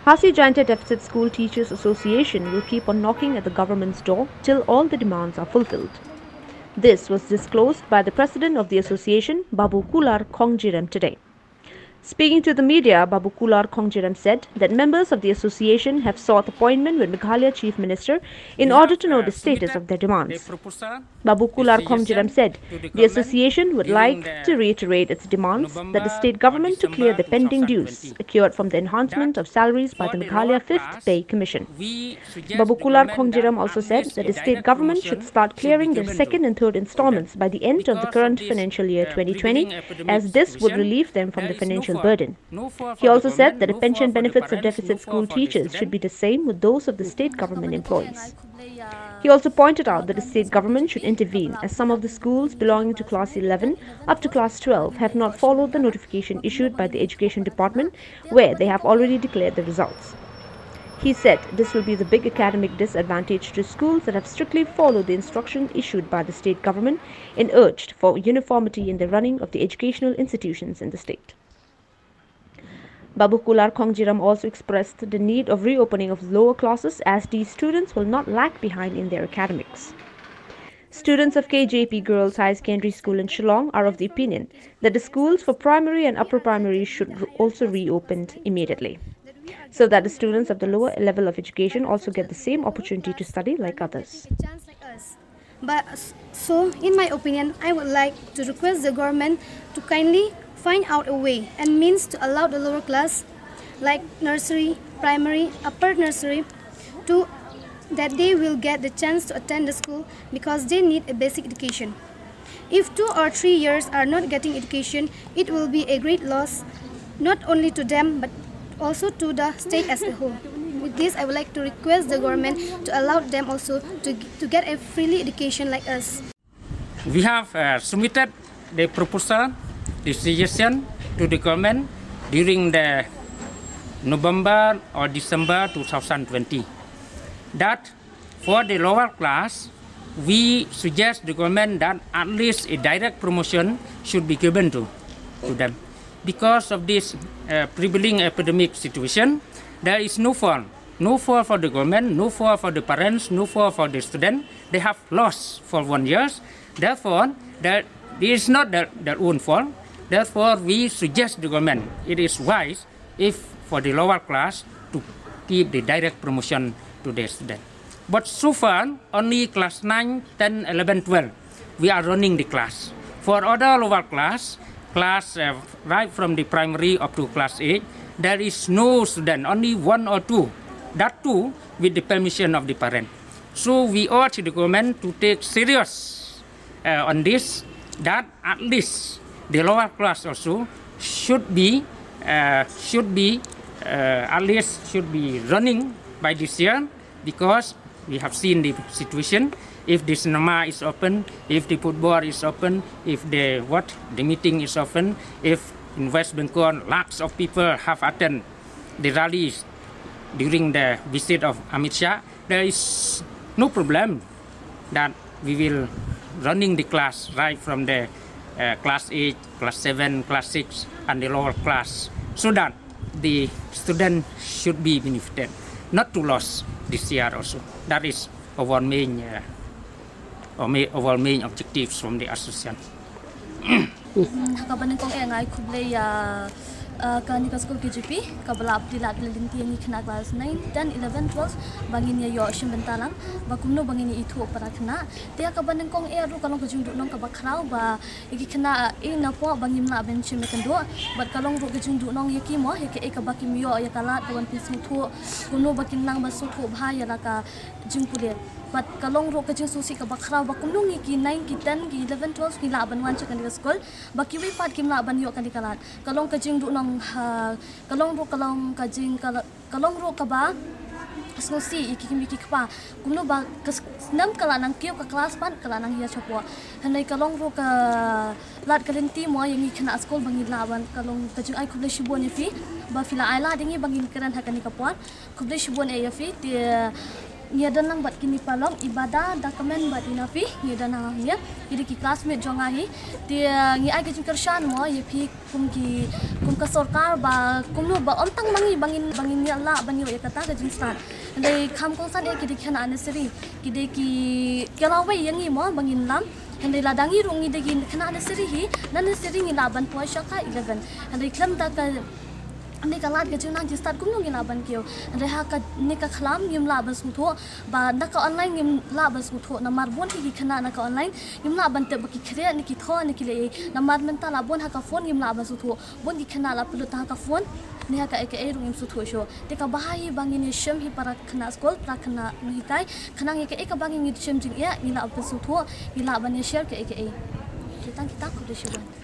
Hasi Jaintia Deficit School Teachers Association will keep on knocking at the government's door till all the demands are fulfilled. This was disclosed by the president of the association, Babu Kular Khongjiram, today. Speaking to the media, Babu Kular Khongjiram said that members of the association have sought appointment with Meghalaya Chief Minister in order to know the status of their demands. Babu Kular Khongjiram said the association would like to reiterate its demands that the state government to clear the pending dues accrued from the enhancement of salaries by the Meghalaya 5th Pay Commission. Babu Kular Khongjiram also said that the state government should start clearing their second and third installments by the end of the current financial year 2020, as this would relieve them from the financial burden. He also said that the pension benefits of deficit school teachers should be the same with those of the state government employees. He also pointed out that the state government should intervene, as some of the schools belonging to class 11 up to class 12 have not followed the notification issued by the Education Department, where they have already declared the results. He said this will be the big academic disadvantage to schools that have strictly followed the instruction issued by the state government and urged for uniformity in the running of the educational institutions in the state. Babu Kular Khongjiram also expressed the need of reopening of lower classes, as these students will not lag behind in their academics. Students of KJP Girls High Secondary School in Shillong are of the opinion that the schools for primary and upper primary should also reopen immediately, so that the students of the lower level of education also get the same opportunity to study like others. But so, in my opinion, I would like to request the government to kindly find out a way and means to allow the lower class, like nursery, primary, upper nursery, that they will get the chance to attend the school because they need a basic education. If 2 or 3 years are not getting education, it will be a great loss, not only to them but also to the state as a whole. With this, I would like to request the government to allow them also to get a free education like us. We have submitted the proposal, the suggestion to the government during the November or December 2020, that for the lower class, we suggest the government that at least a direct promotion should be given to them. Because of this prevailing epidemic situation, there is no fault for the government, no fault for the parents, no fault for the student. They have lost for 1 year. Therefore, that is not their own fault. Therefore, we suggest the government, it is wise if for the lower class to give the direct promotion to the student. But so far, only class 9, 10, 11, 12, we are running the class. For other lower class right from the primary up to class 8, there is no student, only 1 or 2. That too with the permission of the parent. So we urge the government to take serious on this, that at least the lower class also should be running by this year, because we have seen the situation. If the cinema is open, if the football is open, if the meeting is open, if in West Bengal lakhs of people have attended the rallies during the visit of Amit Shah, there is no problem that we will running the class right from the class 8, class 7, class 6 and the lower class, so that the student should be benefited, not to lose this year also. That is our main objectives from the association. Kanika School KJP, Kabala Abdilat Lintiani Kanaglas 9, 10, 11, 12, Banginia Yoshim Bentalang, Bakumno Bangini Itu Parakana, they are Kabanangong Air, Kalong Kajun Kabakra, Ikina in a poor Bangimla Benchim Kando, but Kalong Rokajun Dunong Yakimo, Ekabaki Mio, Yakala, the one piece to Kuno Bakin Lang Basuto, Hayalaka, Jimpule. But Kalong Rokajun Susi Kabakra, Bakumung, 9, 10, 11, 12, Kilaban, one chicken school, Bakiwi Pat Kimlaban Yokanikalat, Kalong Kajing Dunong, Kalong Rokalong Kajing, Kalong Rokaba, Susi, Ikimikikpa, Kunuba, Nam Kalanang Kyo, class pan, Kalanang Yachapua, and like Kalong Roka Lat Kalinti, Moy, and you can school Bangilaban, Kalong Kajing, I could Shibonifi, Bafila Isla, Dingy Bangin Karan Hakanikapuan, Kubli Shibon Ayafi, the ngia dan lang bat kini palong ibadah dokumen bat inafi ngia dan lang ngia jadi ki classmate jonga hi dia ngia ai ke kershan mo ye pi kum ka sarkar ba kum no ba ontang mangi bangin ngia la banyo ye kata ke jinstan dei kham kong san e ki dikhana anesri ki de ki kelawe yangi mo bangin lam Handai ladangi rungi degi kena anesri hi nan anesri ngi laban puai shaka 11 handai klam ta ka ni kalat ke juna ji start kumno ngi laban kyo handai ha ka ni ka khlam ngim laban sutho ba na ka online ngim laban sutho na mar bon hi kena na ka online ngim laban te baki khre ni ki tho ni ki le na mar menta labon ha ka phone ngim laban sutho bon di kena la pulu ta ka phone ni ha ka eke rungim sutho sho te ka bahai bangin shem hi para khna skol pra khna ni kai khna ngi ke ka bangin ngi shem jing ya ni la sutho ni laban share ke eke kita ku de shuban